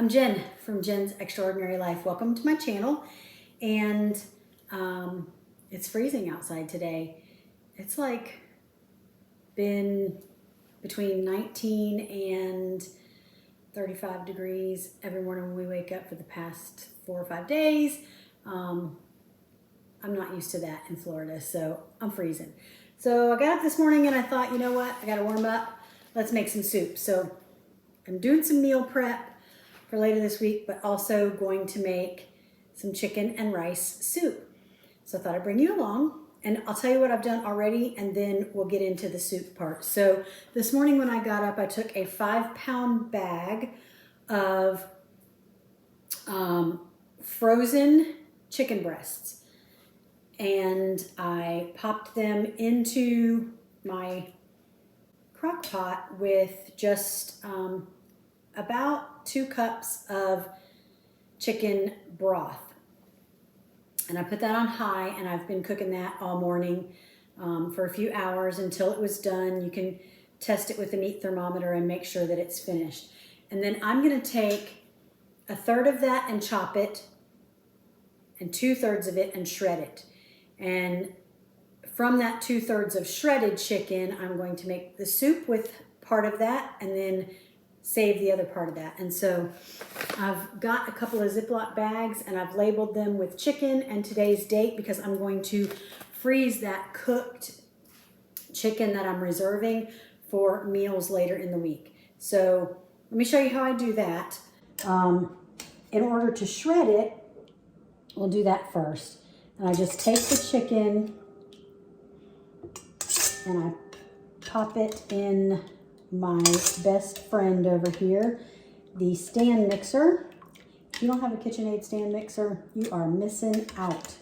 I'm Jen from Jen's Extraordinary Life. Welcome to my channel. And it's freezing outside today. It's like been between 19 and 35 degrees every morning when we wake up for the past 4 or 5 days. I'm not used to that in Florida, so I'm freezing. So I got up this morning and I thought, you know what? I gotta warm up. Let's make some soup. So I'm doing some meal prep for later this week, but also going to make some chicken and rice soup. So I thought I'd bring you along and I'll tell you what I've done already and then we'll get into the soup part. So this morning when I got up, I took a 5-pound bag of frozen chicken breasts and I popped them into my crock pot with just about 2 cups of chicken broth. And I put that on high and I've been cooking that all morning for a few hours until it was done. You can test it with the meat thermometer and make sure that it's finished. And then I'm gonna take 1/3 of that and chop it and 2/3 of it and shred it. And from that 2/3 of shredded chicken, I'm going to make the soup with part of that and then save the other part of that. And so I've got a couple of Ziploc bags and I've labeled them with chicken and today's date because I'm going to freeze that cooked chicken that I'm reserving for meals later in the week. So let me show you how I do that. In order to shred it, we'll do that first. And I just take the chicken and I pop it in my best friend over here, the stand mixer. If you don't have a KitchenAid stand mixer, you are missing out.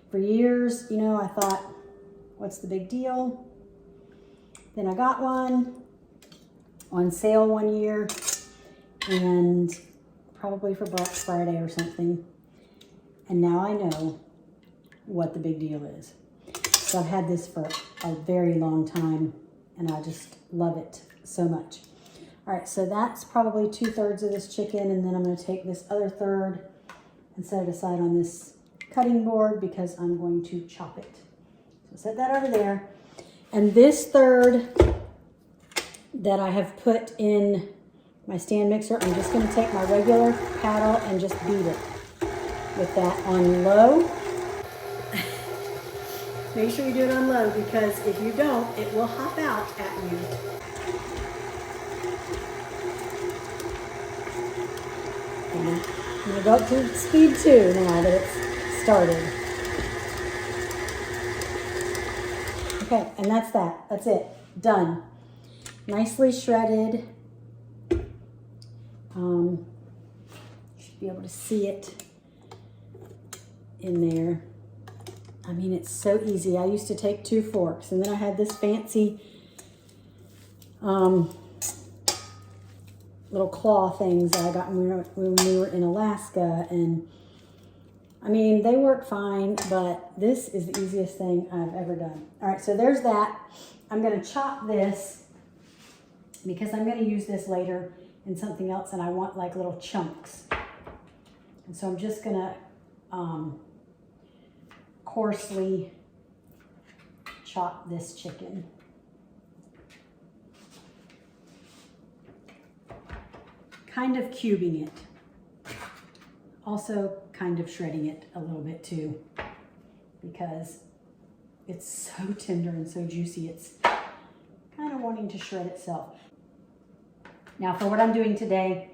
For years, you know, I thought, what's the big deal? Then I got one on sale one year and probably for Black Friday or something. And now I know what the big deal is. So I've had this for a very long time and I just love it so much. All right, so that's probably 2/3 of this chicken, and then I'm gonna take this other third and set it aside on this cutting board because I'm going to chop it. So set that over there. And this third that I have put in my stand mixer, I'm just gonna take my regular paddle and just beat it with that on low. Make sure you do it on low because if you don't, it will hop out at you. And I'm gonna go up to speed 2 now that it's started. Okay, and that's that. That's it. Done. Nicely shredded. Should be able to see it in there. I mean, it's so easy. I used to take 2 forks and then I had this fancy little claw things that I got when we were in Alaska. And I mean, they work fine, but this is the easiest thing I've ever done. All right, so there's that. I'm gonna chop this because I'm gonna use this later in something else and I want like little chunks. And so I'm just gonna coarsely chop this chicken. Kind of cubing it. Also kind of shredding it a little bit too because it's so tender and so juicy. It's kind of wanting to shred itself. Now for what I'm doing today,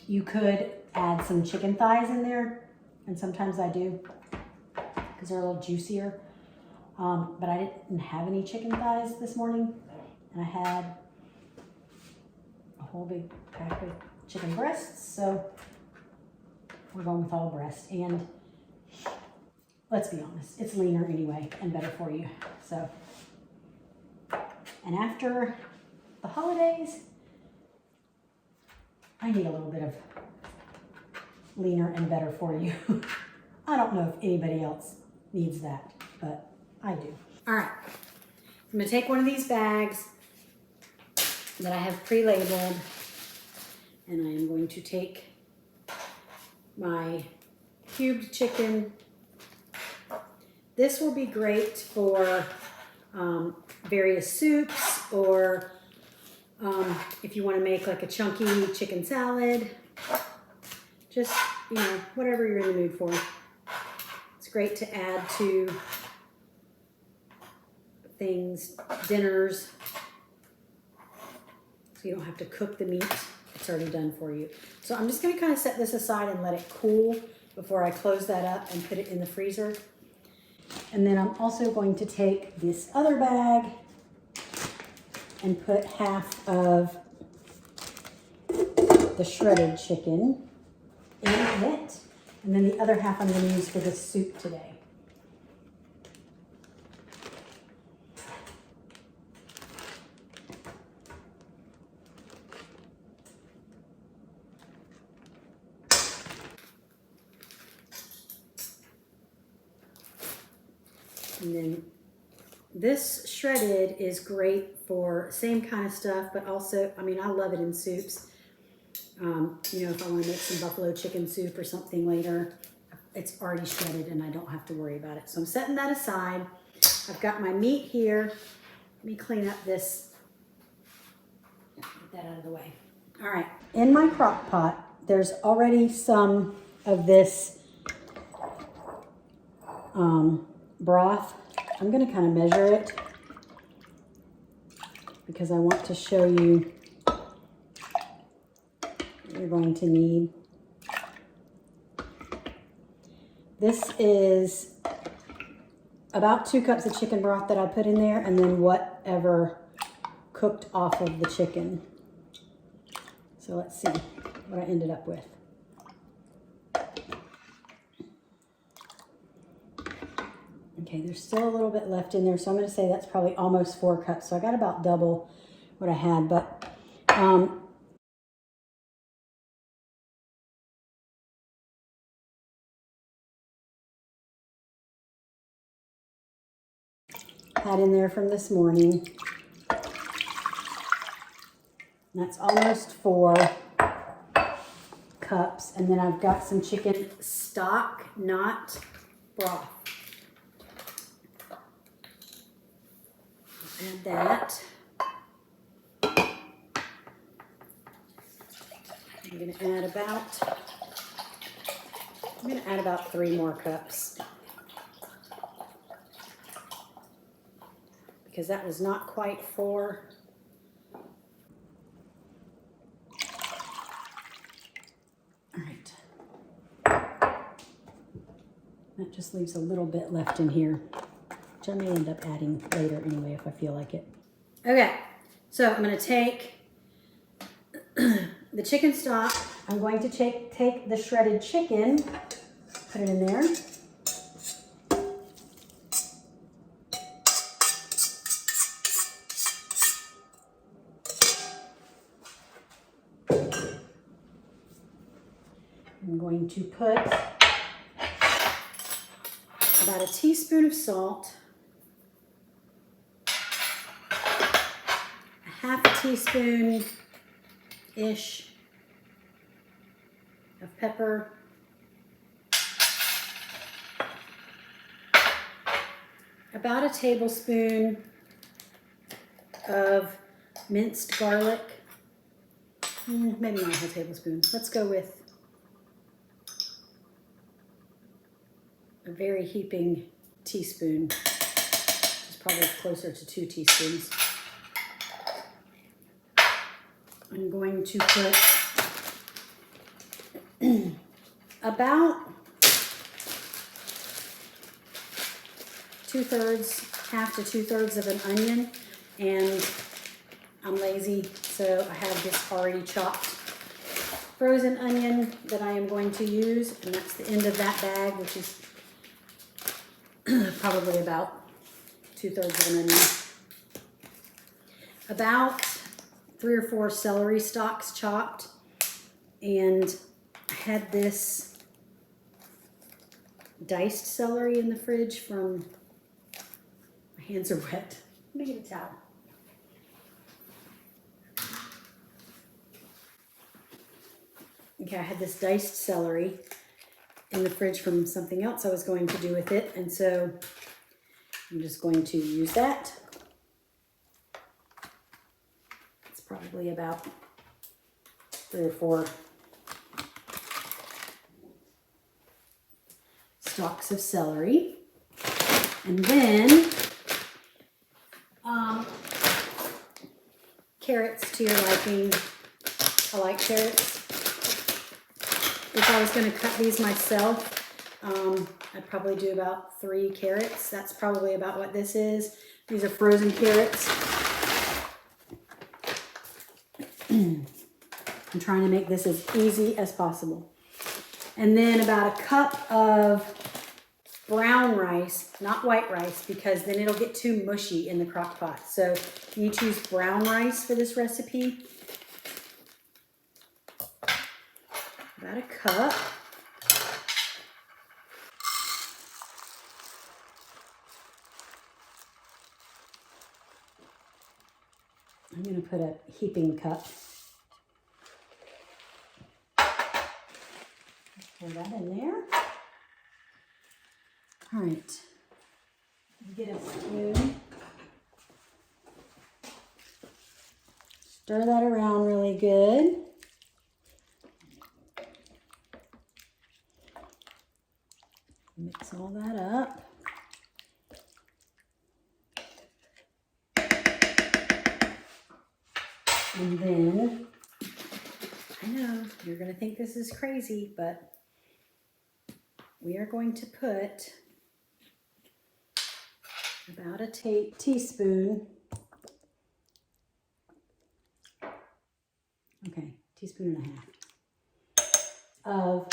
you could add some chicken thighs in there, and sometimes I do because they're a little juicier. But I didn't have any chicken thighs this morning, and I had a whole big pack of chicken breasts, so we're going with all breast. And let's be honest, it's leaner anyway and better for you. So, and after the holidays, I need a little bit of leaner and better for you. I don't know if anybody else needs that, but I do. All right, I'm gonna take one of these bags that I have pre-labeled And I am going to take my cubed chicken. This will be great for various soups, or if you want to make like a chunky chicken salad. Just, you know, whatever you're in the mood for. It's great to add to things, dinners, so you don't have to cook the meat. It's already done for you. So I'm just going to kind of set this aside and let it cool before I close that up and put it in the freezer. And then I'm also going to take this other bag and put half of the shredded chicken in it. And then the other half I'm going to use for the soup today. And then this shredded is great for same kind of stuff, but also, I mean, I love it in soups. You know, if I want to make some buffalo chicken soup or something later, it's already shredded and I don't have to worry about it. So I'm setting that aside. I've got my meat here. Let me clean up this, get that out of the way. All right, in my crock pot, there's already some of this broth. I'm going to kind of measure it because I want to show you what you're going to need. This is about 2 cups of chicken broth that I put in there, and then whatever cooked off of the chicken. So let's see what I ended up with. Okay, there's still a little bit left in there, so I'm going to say that's probably almost 4 cups. So I got about double what I had, but had in there from this morning. And that's almost 4 cups. And then I've got some chicken stock, not broth. Add that. I'm going to add about 3 more cups. Because that was not quite 4. All right. That just leaves a little bit left in here, which I may end up adding later anyway if I feel like it. Okay, so I'm going to take the chicken stock. I'm going to take the shredded chicken, put it in there. I'm going to put about a teaspoon of salt, a half a teaspoon-ish of pepper, about a tablespoon of minced garlic, maybe not a whole tablespoon. Let's go with a very heaping teaspoon. It's probably closer to 2 teaspoons. I'm going to put about 2/3, half to 2/3 of an onion, and I'm lazy, so I have this already chopped frozen onion that I am going to use, and that's the end of that bag, which is probably about 2/3 of an onion. About 3 or 4 celery stalks chopped, and I had this diced celery in the fridge from, my hands are wet. Let me get a towel. Okay, I had this diced celery in the fridge from something else I was going to do with it, and so I'm just going to use that. It's probably about 3 or 4 stalks of celery. And then carrots to your liking. I like carrots. If I was going to cut these myself, I'd probably do about 3 carrots. That's probably about what this is. These are frozen carrots. I'm trying to make this as easy as possible. And then about a cup of brown rice, not white rice, because then it'll get too mushy in the crock pot. So you choose brown rice for this recipe. About a cup. I'm going to put a heaping cup. Pour that in there. All right. Get a spoon. Stir that around really good. Mix all that up. And then, I know you're going to think this is crazy, but we are going to put about a teaspoon, okay, teaspoon and a half of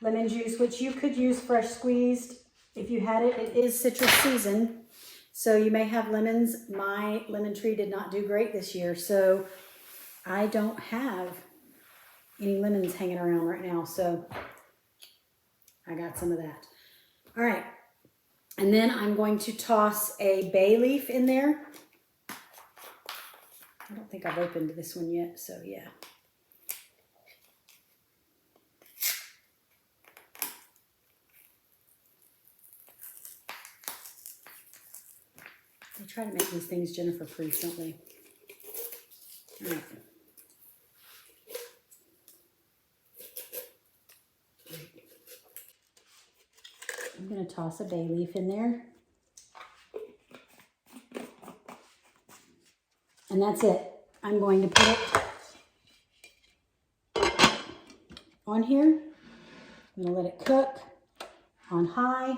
lemon juice, which you could use fresh squeezed if you had it. It is citrus season, so you may have lemons. My lemon tree did not do great this year, so I don't have any lemons hanging around right now, so I got some of that. All right, and then I'm going to toss a bay leaf in there. I don't think I've opened this one yet, so yeah. They try to make these things Jennifer-proof, don't they? All right. I'm going to toss a bay leaf in there. And that's it. I'm going to put it on here. I'm going to let it cook on high.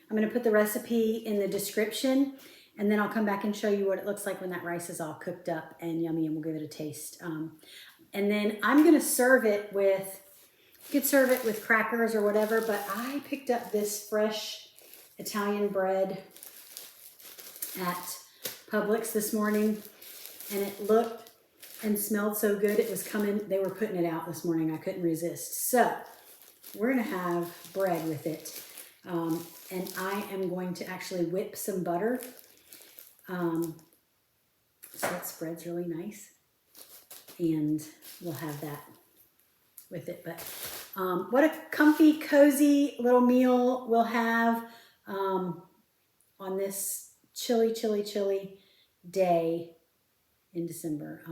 I'm going to put the recipe in the description, and then I'll come back and show you what it looks like when that rice is all cooked up and yummy, and we'll give it a taste. And then I'm going to serve it with, you could serve it with crackers or whatever, but I picked up this fresh Italian bread at Publix this morning, and it looked and smelled so good. It was coming, they were putting it out this morning. I couldn't resist. So we're going to have bread with it. And I am going to actually whip some butter. So that spreads really nice. And we'll have that with it. But what a comfy, cozy little meal we'll have on this chilly, chilly, chilly day in December.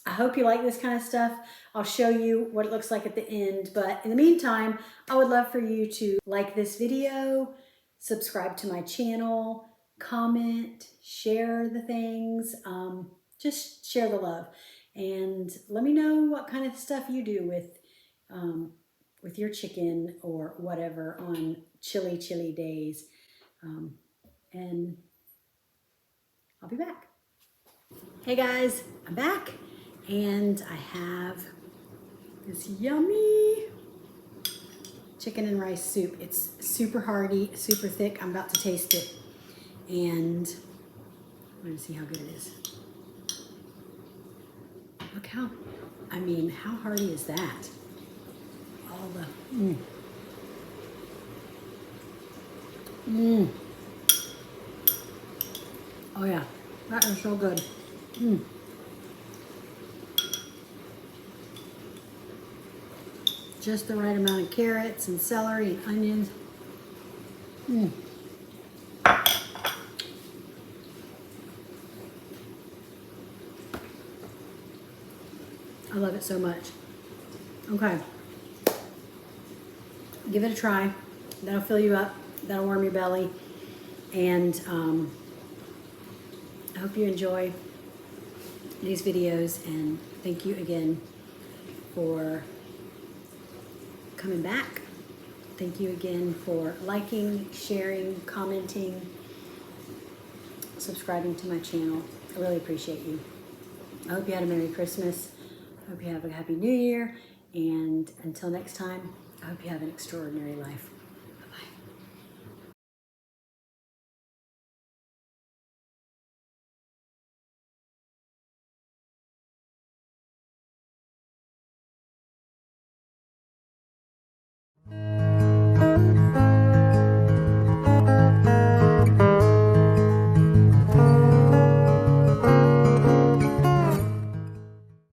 I hope you like this kind of stuff. I'll show you what it looks like at the end. But in the meantime, I would love for you to like this video, subscribe to my channel, comment, share the things, just share the love. And let me know what kind of stuff you do with your chicken or whatever on chilly, chilly days. And I'll be back. Hey guys, I'm back. And I have this yummy chicken and rice soup. It's super hearty, super thick. I'm about to taste it. And I'm going to see how good it is. Look how, I mean, how hearty is that? All the, Oh yeah, that is so good. just the right amount of carrots and celery and onions. I love it so much. Okay. Give it a try. That'll fill you up. That'll warm your belly. And I hope you enjoy these videos. And thank you again for coming back. Thank you again for liking, sharing, commenting, subscribing to my channel. I really appreciate you. I hope you had a Merry Christmas. I hope you have a Happy New Year. And until next time, I hope you have an extraordinary life.